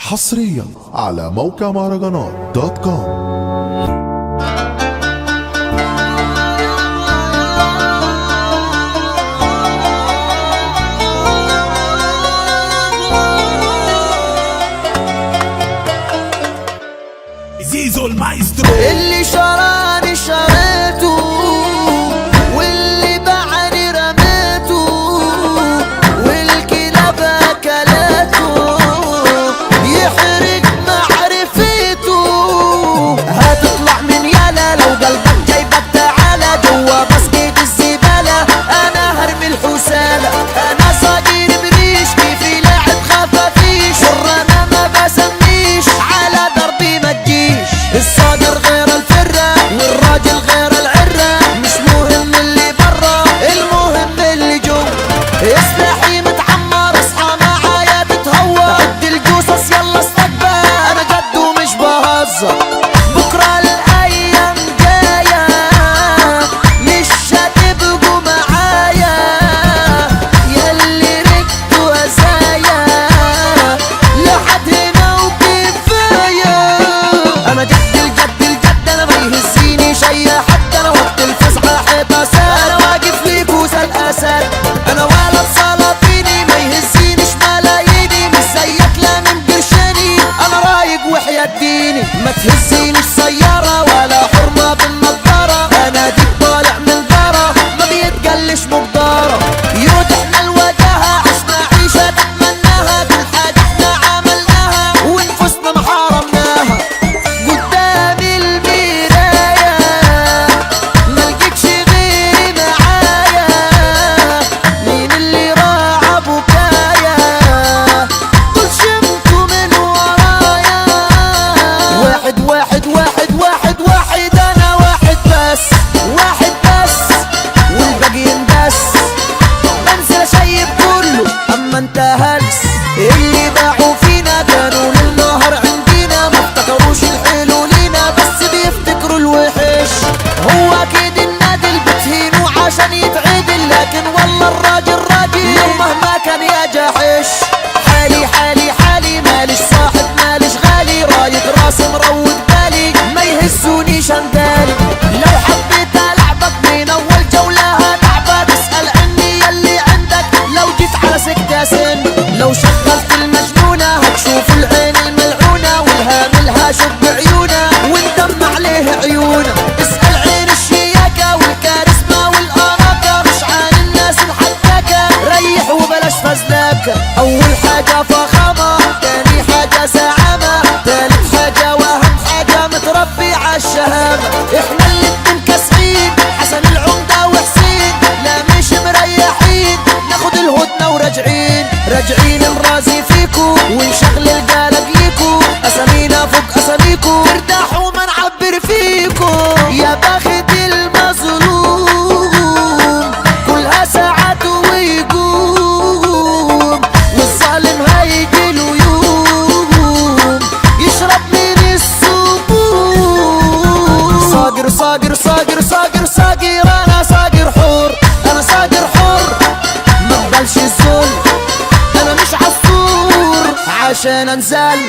حصريا على موقع مهرجانات دوت كوم. زيزو المايسترو اللي شراني شريته واللي باعني رميته والكلاب اكلته يحرق معرفته. هتطلع من يالا لو قلبك جايبك تعالى جوا بسكيت الزبالة. انا هرمي الحسالة انا صغير بريش كيفي لاعب خفافيش والرنا ما بسميش على دربي ما تجيش. الصادر غير الفرة والراجل غير العرة. مش مهم اللي برا المهم اللي جو. سلاحي متعمر اصحى معايا تتهور. عد الجوصص يلا استقبل انا جد ومش بهزر. بكرة الايام جاية مش هتبقوا معايا ياللي ركتوا هزايا لحد هنا وكفاية. انا جد الجد انا ما يهزيني شي حتى انا وقت الفزعة حيط اسد. انا واقف ليك وسال الاسد انا ولد سلاطيني ما يهزينيش ملاييني مش زيك لا من قرشاني. انا رايق وحياة ديني ما تهزينيش سيارة ولا حرمة بالنضارة. انا ديك طالع من دارة ما بيتقلش مقدارة. يود احنا الوجاهة عشنا عيشة تتمناها كل حاجة احنا عملناها ونفوسنا ما حرمناها. قدام المراية ملقيتش غيري معايا. مين اللي راعى بكايا دول شمتوا من ورايا. واحد واحد واحد واحد واحد انا واحد بس واحد بس والباقي يندس. بنزل اشيب كله اما انت هلس. اللي باعوا فينا كانوا للنهر عندنا ما افتكروش الحلو لينا بس بيفتكروا الوحش. هو اكيد النادل بتهينه عشان يتعدل لكن والله الراجل راجل لو مهما كان يا جاحش. حالي حالي حالي ماليش صاحب ماليش غالي رايق راسي مروق بالي ما يهزونيش اندالي. لو حبيت العبك من اول جولة هتعبك اسأل عني يلي عندك لو جيت على سكة سن. لو شغلت المجنونة هتشوف العين الملعونة والهام الهاشم بعيونة وندم عليه عيونة. اسأل عين الشياكة والكاريزما والأراكة مش عن الناس الحكاكة. ريح وبلاش فزلاكة. أول حاجة فخامة تاني حاجة زعامة تالت حاجة وأهم حاجة متربي عالشهامة. احنا الاتنين كاسحين حسن العمدة وحسين لا مش مريحين ناخد الهدنة وراجعين. راجعين نرازي فيكو ونشغل القلق ليكو اسامينا فوق اساميكو ارتاحوا ما نعبر فيكو. يا بخت المظلوم كلها ساعات ويقوم والظالم هيجي له يوم يشرب من السموم. صاقر صاقر صاقر صاقر صاقر انا صاقر حر انا صاقر حر ما اقبلش الذل. انا مش عصفور عشان انزل